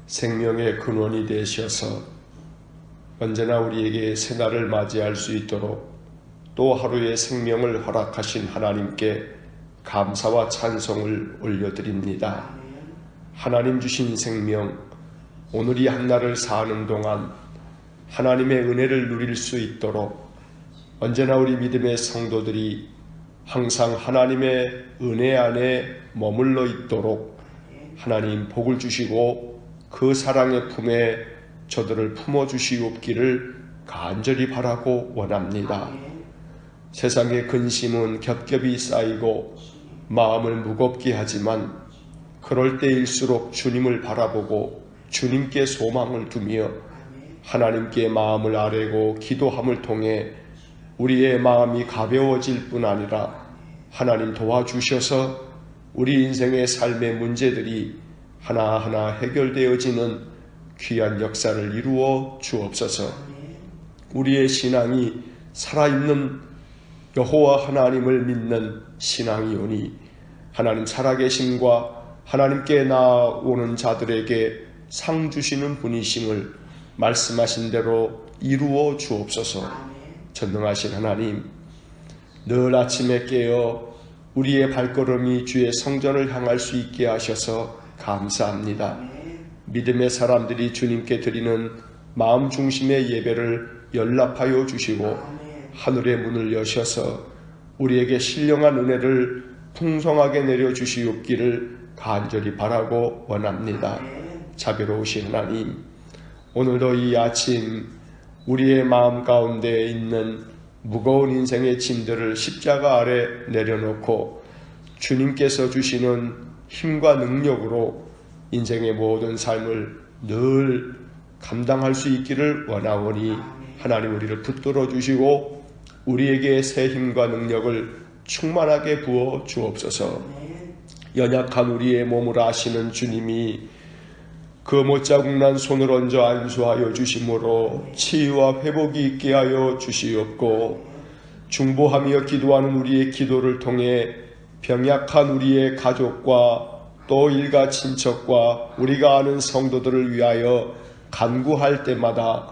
생명의 근원이 되셔서 언제나 우리에게 새날을 맞이할 수 있도록 또 하루의 생명을 허락하신 하나님께 감사와 찬송을 올려드립니다. 하나님 주신 생명, 오늘 이 한날을 사는 동안 하나님의 은혜를 누릴 수 있도록 언제나 우리 믿음의 성도들이 항상 하나님의 은혜 안에 머물러 있도록 하나님 복을 주시고 그 사랑의 품에 저들을 품어주시옵기를 간절히 바라고 원합니다. 세상의 근심은 겹겹이 쌓이고 마음을 무겁게 하지만 그럴 때일수록 주님을 바라보고 주님께 소망을 두며 하나님께 마음을 아뢰고 기도함을 통해 우리의 마음이 가벼워질 뿐 아니라 하나님 도와주셔서 우리 인생의 삶의 문제들이 하나하나 해결되어지는 귀한 역사를 이루어 주옵소서. 우리의 신앙이 살아있는 여호와 하나님을 믿는 신앙이오니 하나님 살아계심과 하나님께 나아오는 자들에게 상 주시는 분이심을 말씀하신 대로 이루어 주옵소서. 전능하신 하나님, 늘 아침에 깨어 우리의 발걸음이 주의 성전을 향할 수 있게 하셔서 감사합니다. 믿음의 사람들이 주님께 드리는 마음 중심의 예배를 연락하여 주시고 하늘의 문을 여셔서 우리에게 신령한 은혜를 풍성하게 내려주시옵기를 간절히 바라고 원합니다. 자비로우신 하나님, 오늘도 이 아침 우리의 마음 가운데 있는 무거운 인생의 짐들을 십자가 아래 내려놓고 주님께서 주시는 힘과 능력으로 인생의 모든 삶을 늘 감당할 수 있기를 원하오니 하나님 우리를 붙들어 주시고 우리에게 새 힘과 능력을 충만하게 부어 주옵소서. 연약한 우리의 몸을 아시는 주님이 그 못자국난 손을 얹어 안수하여 주심으로 치유와 회복이 있게 하여 주시옵고 중보하며 기도하는 우리의 기도를 통해 병약한 우리의 가족과 또 일가 친척과 우리가 아는 성도들을 위하여 간구할 때마다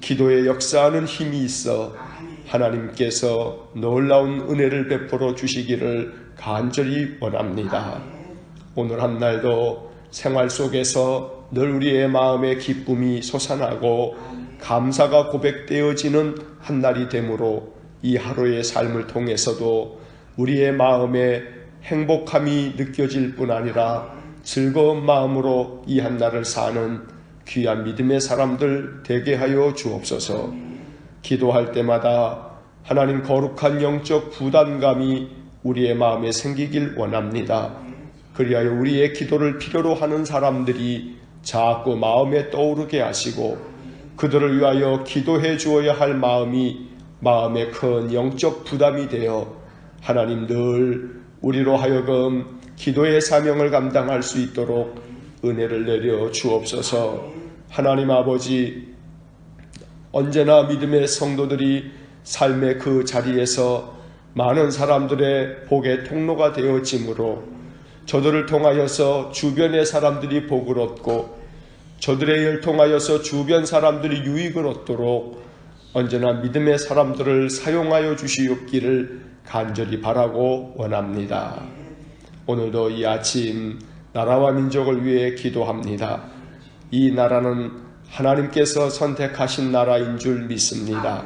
기도에 역사하는 힘이 있어 하나님께서 놀라운 은혜를 베풀어 주시기를 간절히 원합니다. 오늘 한날도 생활 속에서 늘 우리의 마음에 기쁨이 솟아나고 감사가 고백되어지는 한날이 되므로 이 하루의 삶을 통해서도 우리의 마음에 행복함이 느껴질 뿐 아니라 즐거운 마음으로 이 한날을 사는 귀한 믿음의 사람들 되게 하여 주옵소서. 기도할 때마다 하나님 거룩한 영적 부담감이 우리의 마음에 생기길 원합니다. 그리하여 우리의 기도를 필요로 하는 사람들이 자꾸 마음에 떠오르게 하시고 그들을 위하여 기도해 주어야 할 마음이 마음에 큰 영적 부담이 되어 하나님 늘 우리로 하여금 기도의 사명을 감당할 수 있도록 은혜를 내려 주옵소서. 하나님 아버지, 언제나 믿음의 성도들이 삶의 그 자리에서 많은 사람들의 복의 통로가 되어지므로 저들을 통하여서 주변의 사람들이 복을 얻고 저들의 일 통하여서 주변 사람들이 유익을 얻도록 언제나 믿음의 사람들을 사용하여 주시옵기를 간절히 바라고 원합니다. 오늘도 이 아침 나라와 민족을 위해 기도합니다. 이 나라는 하나님께서 선택하신 나라인 줄 믿습니다.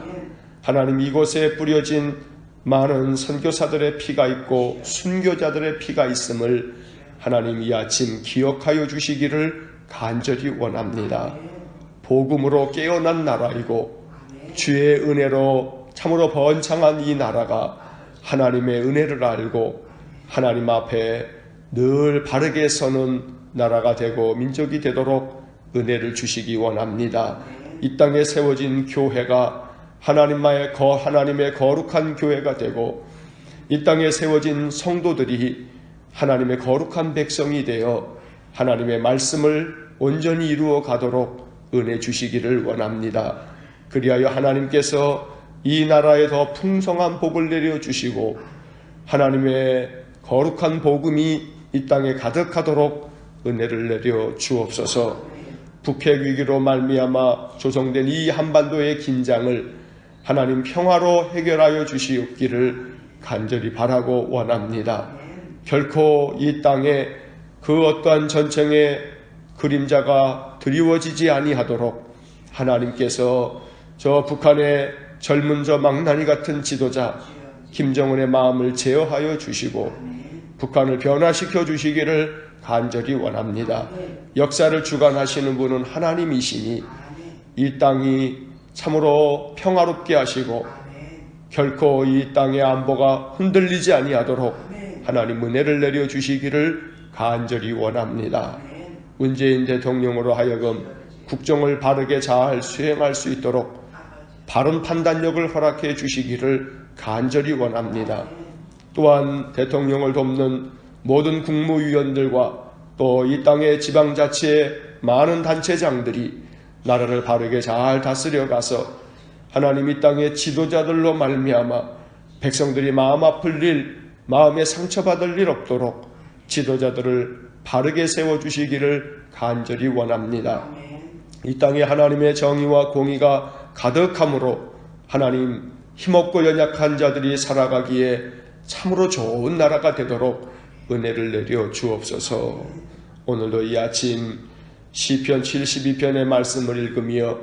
하나님, 이곳에 뿌려진 많은 선교사들의 피가 있고 순교자들의 피가 있음을 하나님 이 아침 기억하여 주시기를 간절히 원합니다. 복음으로 깨어난 나라이고 주의 은혜로 참으로 번창한 이 나라가 하나님의 은혜를 알고 하나님 앞에 늘 바르게 서는 나라가 되고 민족이 되도록 은혜를 주시기 원합니다. 이 땅에 세워진 교회가 하나님의 거룩한 교회가 되고 이 땅에 세워진 성도들이 하나님의 거룩한 백성이 되어 하나님의 말씀을 온전히 이루어 가도록 은혜 주시기를 원합니다. 그리하여 하나님께서 이 나라에 더 풍성한 복을 내려주시고 하나님의 거룩한 복음이 이 땅에 가득하도록 은혜를 내려 주옵소서. 북핵 위기로 말미암아 조성된 이 한반도의 긴장을 하나님 평화로 해결하여 주시옵기를 간절히 바라고 원합니다. 결코 이 땅에 그 어떠한 전쟁의 그림자가 드리워지지 아니하도록 하나님께서 저 북한의 젊은 저 망나니 같은 지도자 김정은의 마음을 제어하여 주시고 북한을 변화시켜 주시기를 간절히 원합니다. 역사를 주관하시는 분은 하나님이시니 이 땅이 참으로 평화롭게 하시고 결코 이 땅의 안보가 흔들리지 아니하도록 하나님 은혜를 내려 주시기를 간절히 원합니다. 문재인 대통령으로 하여금 국정을 바르게 잘 수행할 수 있도록 바른 판단력을 허락해 주시기를 간절히 원합니다. 또한 대통령을 돕는 모든 국무위원들과 또 이 땅의 지방자치의 많은 단체장들이 나라를 바르게 잘 다스려 가서 하나님 이 땅의 지도자들로 말미암아 백성들이 마음 아플 일, 마음에 상처받을 일 없도록 지도자들을 바르게 세워주시기를 간절히 원합니다. 이 땅에 하나님의 정의와 공의가 가득함으로 하나님 힘없고 연약한 자들이 살아가기에 참으로 좋은 나라가 되도록 은혜를 내려 주옵소서. 오늘도 이 아침 시편 72편의 말씀을 읽으며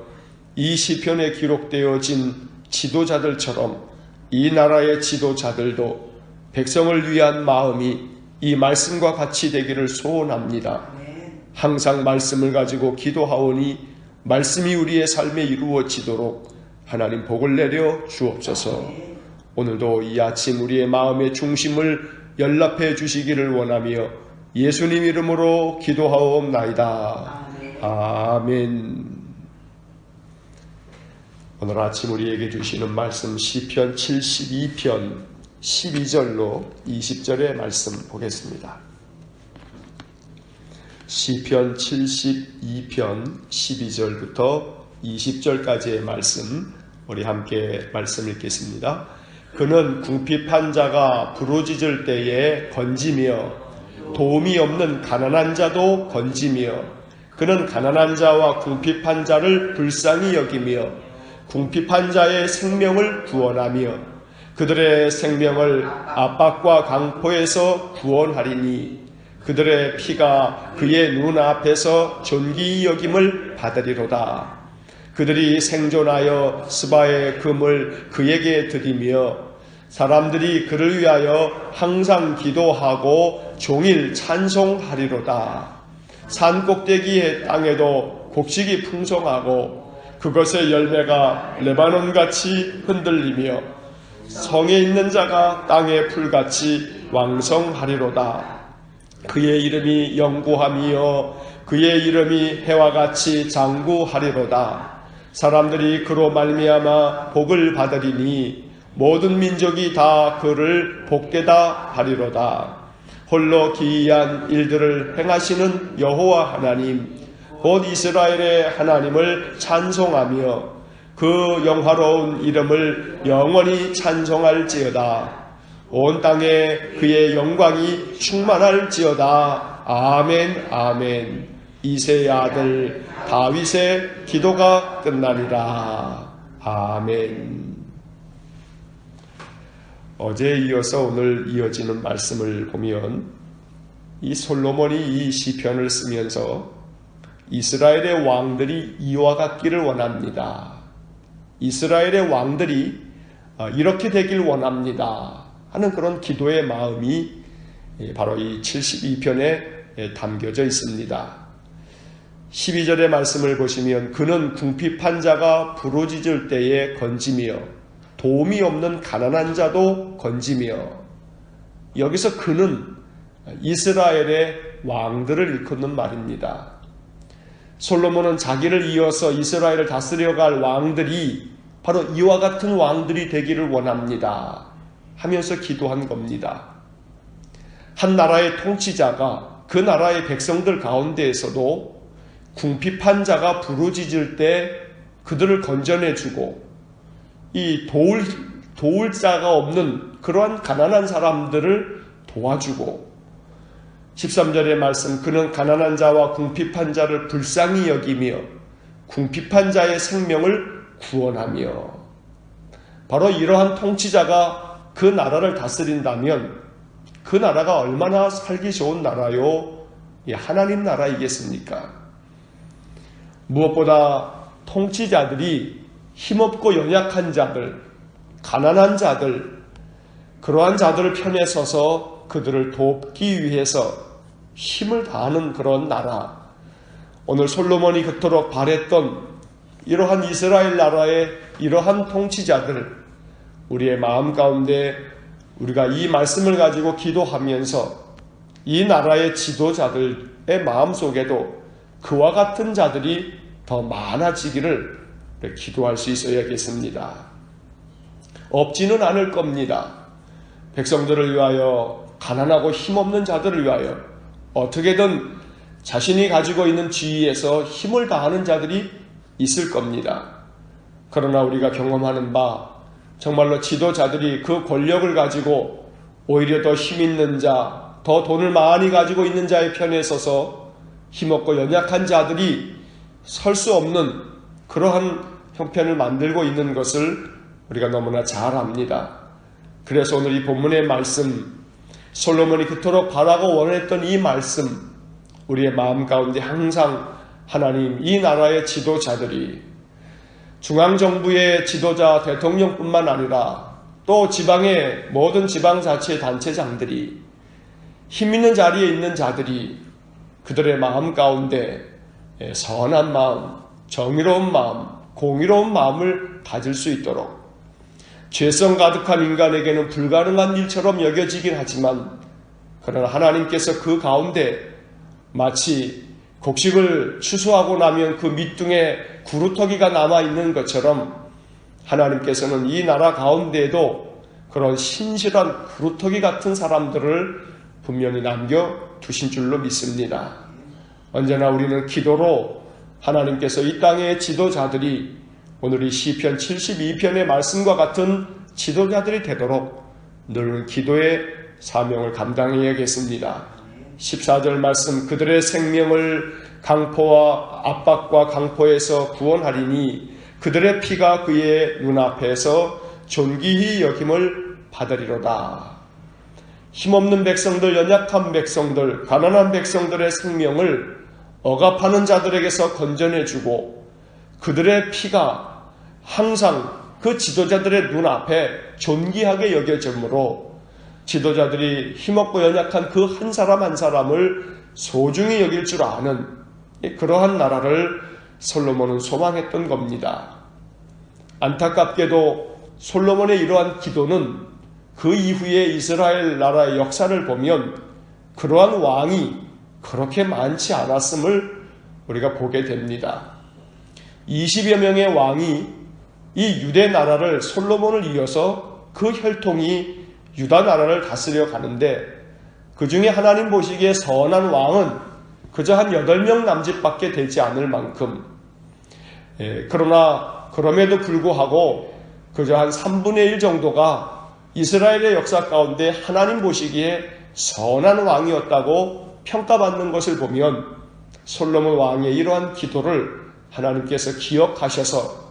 이 시편에 기록되어진 지도자들처럼 이 나라의 지도자들도 백성을 위한 마음이 이 말씀과 같이 되기를 소원합니다. 항상 말씀을 가지고 기도하오니 말씀이 우리의 삶에 이루어지도록 하나님 복을 내려 주옵소서. 오늘도 이 아침 우리의 마음의 중심을 연락해 주시기를 원하며 예수님 이름으로 기도하옵나이다. 아멘. 오늘 아침 우리에게 주시는 말씀 시편 72편 12절로 20절의 말씀 보겠습니다. 시편 72편 12절부터 20절까지의 말씀 우리 함께 말씀 읽겠습니다. 그는 궁핍한 자가 부르짖을 때에 건지며 도움이 없는 가난한 자도 건지며 그는 가난한 자와 궁핍한 자를 불쌍히 여기며 궁핍한 자의 생명을 구원하며 그들의 생명을 압박과 강포에서 구원하리니 그들의 피가 그의 눈앞에서 존귀히 여김을 받으리로다. 그들이 생존하여 스바의 금을 그에게 드리며 사람들이 그를 위하여 항상 기도하고 종일 찬송하리로다. 산 꼭대기의 땅에도 곡식이 풍성하고 그것의 열매가 레바논같이 흔들리며 성에 있는 자가 땅의 풀같이 왕성하리로다. 그의 이름이 영구함이요 그의 이름이 해와 같이 장구하리로다. 사람들이 그로 말미암아 복을 받으리니 모든 민족이 다 그를 복되다 하리로다. 홀로 기이한 일들을 행하시는 여호와 하나님 곧 이스라엘의 하나님을 찬송하며 그 영화로운 이름을 영원히 찬송할지어다. 온 땅에 그의 영광이 충만할지어다. 아멘 아멘. 이새의 아들 다윗의 기도가 끝나리라. 아멘. 어제에 이어서 오늘 이어지는 말씀을 보면 이 솔로몬이 이 시편을 쓰면서 이스라엘의 왕들이 이와 같기를 원합니다. 이스라엘의 왕들이 이렇게 되길 원합니다 하는 그런 기도의 마음이 바로 이 72편에 담겨져 있습니다. 12절의 말씀을 보시면 그는 궁핍한 자가 부르짖을 때에 건지며 도움이 없는 가난한 자도 건지며, 여기서 그는 이스라엘의 왕들을 일컫는 말입니다. 솔로몬은 자기를 이어서 이스라엘을 다스려갈 왕들이 바로 이와 같은 왕들이 되기를 원합니다 하면서 기도한 겁니다. 한 나라의 통치자가 그 나라의 백성들 가운데에서도 궁핍한 자가 부르짖을 때 그들을 건져내주고 이 도울 자가 없는 그러한 가난한 사람들을 도와주고 13절의 말씀, 그는 가난한 자와 궁핍한 자를 불쌍히 여기며 궁핍한 자의 생명을 구원하며. 바로 이러한 통치자가 그 나라를 다스린다면 그 나라가 얼마나 살기 좋은 나라요? 하나님 나라이겠습니까? 무엇보다 통치자들이 힘없고 연약한 자들, 가난한 자들, 그러한 자들을 편에 서서 그들을 돕기 위해서 힘을 다하는 그런 나라, 오늘 솔로몬이 그토록 바랬던 이러한 이스라엘 나라의 이러한 통치자들, 우리의 마음 가운데 우리가 이 말씀을 가지고 기도하면서 이 나라의 지도자들의 마음속에도 그와 같은 자들이 더 많아지기를 기도할 수 있어야겠습니다. 없지는 않을 겁니다. 백성들을 위하여, 가난하고 힘없는 자들을 위하여 어떻게든 자신이 가지고 있는 지위에서 힘을 다하는 자들이 있을 겁니다. 그러나 우리가 경험하는 바, 정말로 지도자들이 그 권력을 가지고 오히려 더 힘 있는 자, 더 돈을 많이 가지고 있는 자의 편에 서서 힘없고 연약한 자들이 설 수 없는 그러한 형편을 만들고 있는 것을 우리가 너무나 잘 압니다. 그래서 오늘 이 본문의 말씀, 솔로몬이 그토록 바라고 원했던 이 말씀, 우리의 마음 가운데 항상 하나님, 이 나라의 지도자들이, 중앙정부의 지도자 대통령뿐만 아니라 또 지방의 모든 지방자치 단체장들이, 힘있는 자리에 있는 자들이 그들의 마음 가운데 선한 마음, 정의로운 마음, 공의로운 마음을 가질 수 있도록, 죄성 가득한 인간에게는 불가능한 일처럼 여겨지긴 하지만 그러나 하나님께서 그 가운데 마치 곡식을 추수하고 나면 그 밑둥에 구루터기가 남아있는 것처럼 하나님께서는 이 나라 가운데에도 그런 신실한 구루터기 같은 사람들을 분명히 남겨두신 줄로 믿습니다. 언제나 우리는 기도로 하나님께서 이 땅의 지도자들이 오늘 이 시편 72편의 말씀과 같은 지도자들이 되도록 늘 기도의 사명을 감당해야겠습니다. 14절 말씀, 그들의 생명을 강포와 압박과 강포에서 구원하리니 그들의 피가 그의 눈앞에서 존귀히 여김을 받으리로다. 힘없는 백성들, 연약한 백성들, 가난한 백성들의 생명을 억압하는 자들에게서 건져내주고 그들의 피가 항상 그 지도자들의 눈앞에 존귀하게 여겨지므로 지도자들이 힘없고 연약한 그 한 사람 한 사람을 소중히 여길 줄 아는 그러한 나라를 솔로몬은 소망했던 겁니다. 안타깝게도 솔로몬의 이러한 기도는 그 이후에 이스라엘 나라의 역사를 보면 그러한 왕이 그렇게 많지 않았음을 우리가 보게 됩니다. 20여 명의 왕이 이 유대 나라를, 솔로몬을 이어서 그 혈통이 유다 나라를 다스려 가는데 그 중에 하나님 보시기에 선한 왕은 그저 한 8명 남짓밖에 되지 않을 만큼, 그러나 그럼에도 불구하고 그저 한 3분의 1 정도가 이스라엘의 역사 가운데 하나님 보시기에 선한 왕이었다고 평가받는 것을 보면 솔로몬 왕의 이러한 기도를 하나님께서 기억하셔서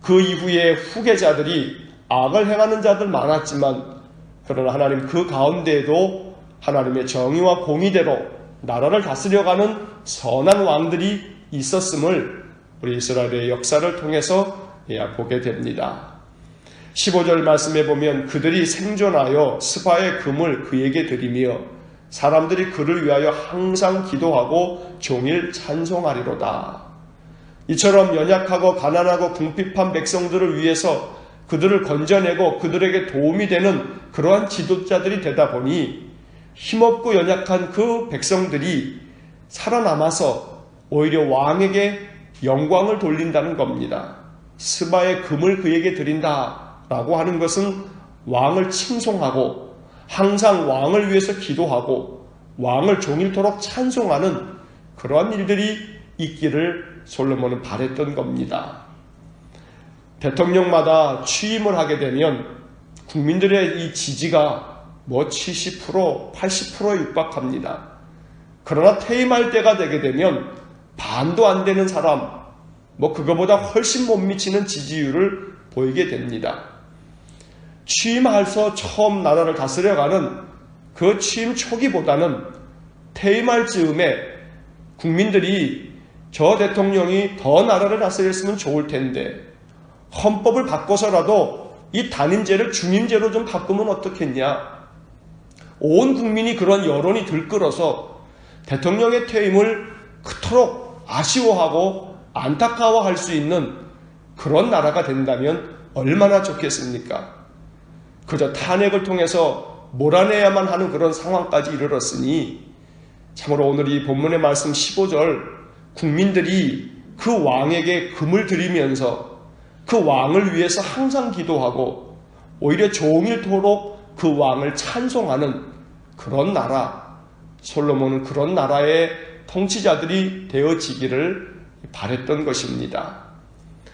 그 이후에 후계자들이 악을 행하는 자들 많았지만 그러나 하나님 그 가운데에도 하나님의 정의와 공의대로 나라를 다스려가는 선한 왕들이 있었음을 우리 이스라엘의 역사를 통해서 보게 됩니다. 15절 말씀에 보면 그들이 생존하여 스바의 금을 그에게 드리며 사람들이 그를 위하여 항상 기도하고 종일 찬송하리로다. 이처럼 연약하고 가난하고 궁핍한 백성들을 위해서 그들을 건져내고 그들에게 도움이 되는 그러한 지도자들이 되다 보니 힘없고 연약한 그 백성들이 살아남아서 오히려 왕에게 영광을 돌린다는 겁니다. 스바의 금을 그에게 드린다라고 하는 것은 왕을 칭송하고 항상 왕을 위해서 기도하고 왕을 종일토록 찬송하는 그러한 일들이 있기를 솔로몬은 바랬던 겁니다. 대통령마다 취임을 하게 되면 국민들의 이 지지가 70%, 80%에 육박합니다. 그러나 퇴임할 때가 되게 되면 반도 안 되는 사람, 그거보다 훨씬 못 미치는 지지율을 보이게 됩니다. 취임해서 처음 나라를 다스려가는 그 취임 초기보다는 퇴임할 즈음에 국민들이 저 대통령이 더 나라를 다스렸으면 좋을 텐데 헌법을 바꿔서라도 이 단임제를 중임제로 좀 바꾸면 어떻겠냐. 온 국민이 그런 여론이 들끓어서 대통령의 퇴임을 그토록 아쉬워하고 안타까워할 수 있는 그런 나라가 된다면 얼마나 좋겠습니까? 그저 탄핵을 통해서 몰아내야만 하는 그런 상황까지 이르렀으니 참으로 오늘 이 본문의 말씀 15절 국민들이 그 왕에게 금을 드리면서 그 왕을 위해서 항상 기도하고 오히려 종일토록 그 왕을 찬송하는 그런 나라, 솔로몬은 그런 나라의 통치자들이 되어지기를 바랬던 것입니다.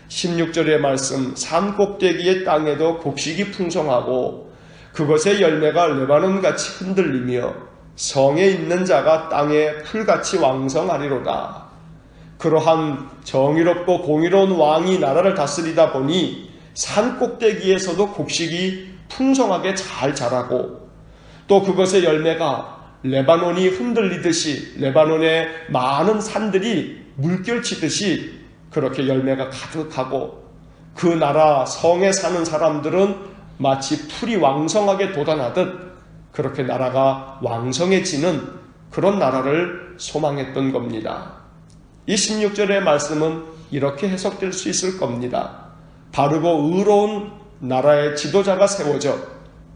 16절의 말씀, 산 꼭대기의 땅에도 곡식이 풍성하고 그것의 열매가 레바논같이 흔들리며 성에 있는 자가 땅에 풀같이 왕성하리로다. 그러한 정의롭고 공의로운 왕이 나라를 다스리다 보니 산 꼭대기에서도 곡식이 풍성하게 잘 자라고 또 그것의 열매가 레바논이 흔들리듯이 레바논의 많은 산들이 물결치듯이 그렇게 열매가 가득하고 그 나라 성에 사는 사람들은 마치 풀이 왕성하게 돋아나듯 그렇게 나라가 왕성해지는 그런 나라를 소망했던 겁니다. 이 16절의 말씀은 이렇게 해석될 수 있을 겁니다. 바르고 의로운 나라의 지도자가 세워져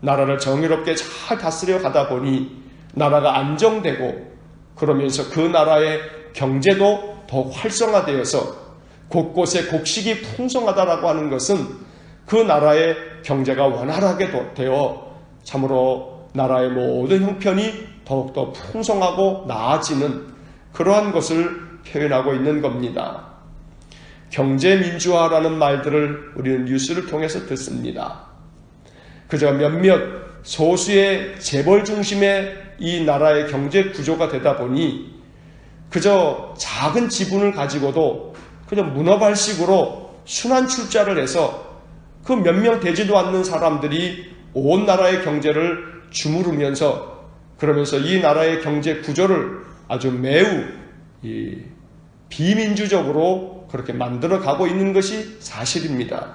나라를 정의롭게 잘 다스려 가다 보니 나라가 안정되고 그러면서 그 나라의 경제도 더 활성화되어서 곳곳에 곡식이 풍성하다라고 하는 것은 그 나라의 경제가 원활하게 되어 참으로 나라의 모든 형편이 더욱더 풍성하고 나아지는 그러한 것을 표현하고 있는 겁니다. 경제민주화라는 말들을 우리는 뉴스를 통해서 듣습니다. 그저 몇몇 소수의 재벌 중심의 이 나라의 경제 구조가 되다 보니 그저 작은 지분을 가지고도 그냥 문어발식으로 순환 출자를 해서 그 몇 명 되지도 않는 사람들이 온 나라의 경제를 주무르면서 그러면서 이 나라의 경제 구조를 아주 매우 비민주적으로 그렇게 만들어가고 있는 것이 사실입니다.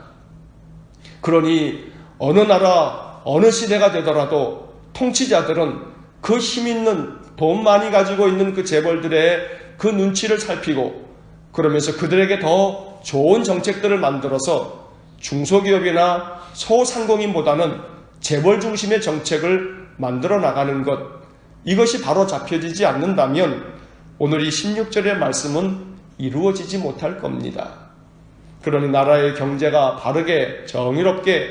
그러니 어느 나라 어느 시대가 되더라도 통치자들은 그 힘 있는 돈 많이 가지고 있는 그 재벌들의 그 눈치를 살피고 그러면서 그들에게 더 좋은 정책들을 만들어서 중소기업이나 소상공인보다는 재벌 중심의 정책을 만들어 나가는 것, 이것이 바로 잡혀지지 않는다면 오늘 이 16절의 말씀은 이루어지지 못할 겁니다. 그러니 나라의 경제가 바르게 정의롭게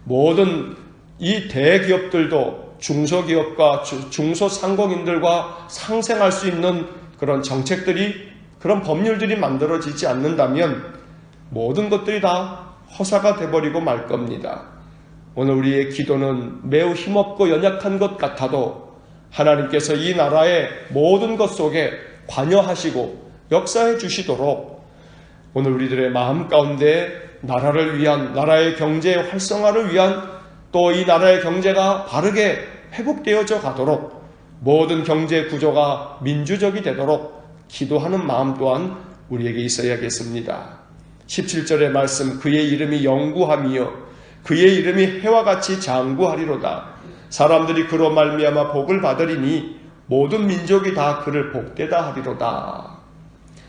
모든 이 대기업들도 중소기업과 중소상공인들과 상생할 수 있는 그런 정책들이 그런 법률들이 만들어지지 않는다면 모든 것들이 다 허사가 돼버리고 말 겁니다. 오늘 우리의 기도는 매우 힘없고 연약한 것 같아도 하나님께서 이 나라의 모든 것 속에 관여하시고 역사해 주시도록 오늘 우리들의 마음 가운데 나라를 위한, 나라의 경제 활성화를 위한, 또 이 나라의 경제가 바르게 회복되어져 가도록 모든 경제 구조가 민주적이 되도록 기도하는 마음 또한 우리에게 있어야겠습니다. 17절의 말씀, 그의 이름이 영구하며 그의 이름이 해와 같이 장구하리로다. 사람들이 그로 말미암아 복을 받으리니 모든 민족이 다 그를 복되다 하리로다.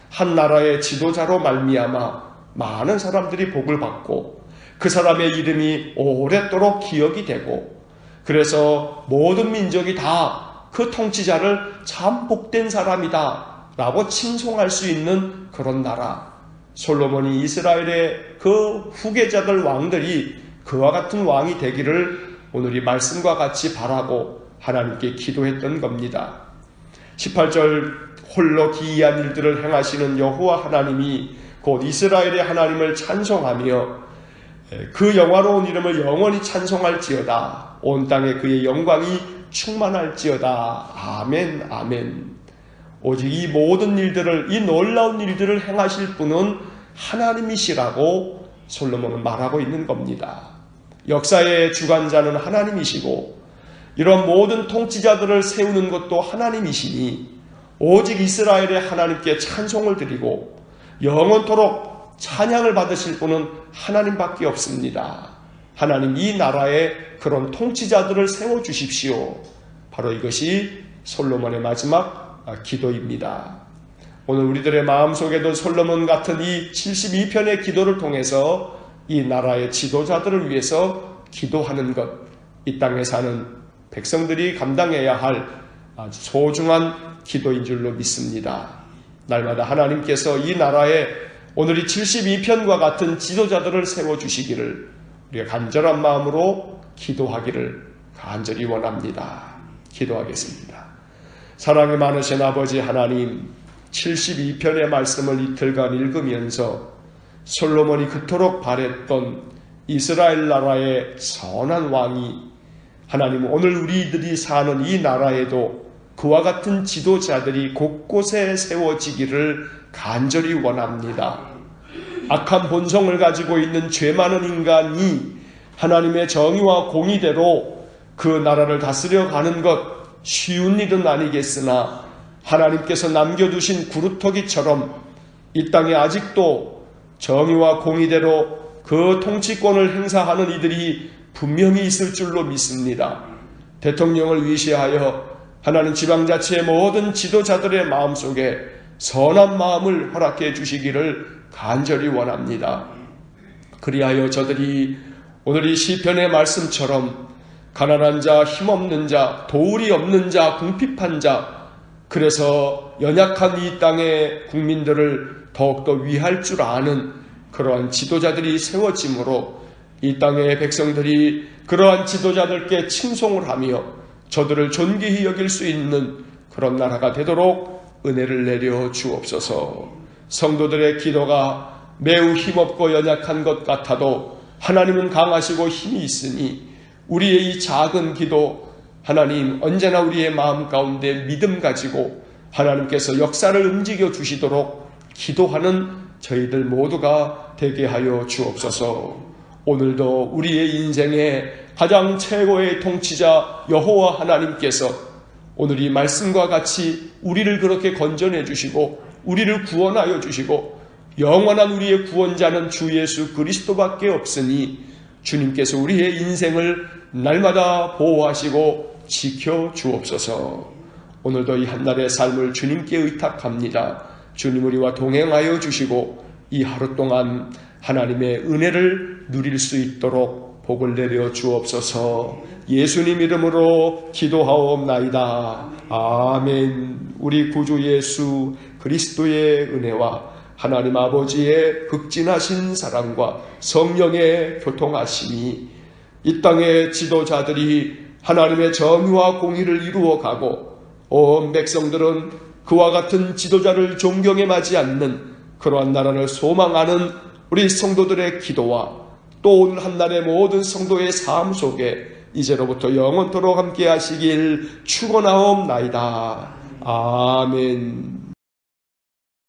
한 나라의 지도자로 말미암아 많은 사람들이 복을 받고 그 사람의 이름이 오랫도록 기억이 되고 그래서 모든 민족이 다 그 통치자를 참 복된 사람이다 라고 칭송할 수 있는 그런 나라. 솔로몬이 이스라엘의 그 후계자들 왕들이 그와 같은 왕이 되기를 오늘 이 말씀과 같이 바라고 하나님께 기도했던 겁니다. 18절 홀로 기이한 일들을 행하시는 여호와 하나님이 곧 이스라엘의 하나님을 찬송하며 그 영화로운 이름을 영원히 찬송할지어다. 온 땅에 그의 영광이 충만할지어다. 아멘 아멘. 오직 이 모든 일들을, 이 놀라운 일들을 행하실 분은 하나님이시라고 솔로몬은 말하고 있는 겁니다. 역사의 주관자는 하나님이시고 이런 모든 통치자들을 세우는 것도 하나님이시니 오직 이스라엘의 하나님께 찬송을 드리고 영원토록 찬양을 받으실 분은 하나님밖에 없습니다. 하나님, 이 나라에 그런 통치자들을 세워주십시오. 바로 이것이 솔로몬의 마지막 기도입니다. 오늘 우리들의 마음속에도 솔로몬 같은 이 72편의 기도를 통해서 이 나라의 지도자들을 위해서 기도하는 것, 이 땅에 사는 백성들이 감당해야 할 아주 소중한 기도인 줄로 믿습니다. 날마다 하나님께서 이 나라에 오늘 이 72편과 같은 지도자들을 세워주시기를 우리가 간절한 마음으로 기도하기를 간절히 원합니다. 기도하겠습니다. 사랑이 많으신 아버지 하나님, 72편의 말씀을 이틀간 읽으면서 솔로몬이 그토록 바랬던 이스라엘 나라의 선한 왕이 하나님, 오늘 우리들이 사는 이 나라에도 그와 같은 지도자들이 곳곳에 세워지기를 간절히 원합니다. 악한 본성을 가지고 있는 죄 많은 인간이 하나님의 정의와 공의대로 그 나라를 다스려 가는 것 쉬운 일은 아니겠으나 하나님께서 남겨두신 구루터기처럼 이 땅에 아직도 정의와 공의대로 그 통치권을 행사하는 이들이 분명히 있을 줄로 믿습니다. 대통령을 위시하여 하나님 지방자치의 모든 지도자들의 마음속에 선한 마음을 허락해 주시기를 간절히 원합니다. 그리하여 저들이 오늘 이 시편의 말씀처럼 가난한 자, 힘없는 자, 도울이 없는 자, 궁핍한 자, 그래서 연약한 이 땅의 국민들을 더욱더 위할 줄 아는 그러한 지도자들이 세워짐으로 이 땅의 백성들이 그러한 지도자들께 칭송을 하며 저들을 존귀히 여길 수 있는 그런 나라가 되도록 은혜를 내려 주옵소서. 성도들의 기도가 매우 힘없고 연약한 것 같아도 하나님은 강하시고 힘이 있으니 우리의 이 작은 기도, 하나님 언제나 우리의 마음 가운데 믿음 가지고 하나님께서 역사를 움직여 주시도록 기도하는 저희들 모두가 되게 하여 주옵소서. 오늘도 우리의 인생의 가장 최고의 통치자 여호와 하나님께서 오늘 이 말씀과 같이 우리를 그렇게 건져내 주시고 우리를 구원하여 주시고 영원한 우리의 구원자는 주 예수 그리스도밖에 없으니 주님께서 우리의 인생을 날마다 보호하시고 지켜 주옵소서. 오늘도 이 한날의 삶을 주님께 의탁합니다. 주님 우리와 동행하여 주시고 이 하루 동안 하나님의 은혜를 누릴 수 있도록 복을 내려 주옵소서. 예수님 이름으로 기도하옵나이다. 아멘. 우리 구주 예수 그리스도의 은혜와 하나님 아버지의 극진하신 사랑과 성령의 교통하심이 이 땅의 지도자들이 하나님의 정의와 공의를 이루어가고 온 백성들은 그와 같은 지도자를 존경해 마지 않는 그러한 나라를 소망하는 우리 성도들의 기도와 또 오늘 한날의 모든 성도의 삶 속에 이제로부터 영원토록 함께 하시길 축원하옵나이다. 아멘.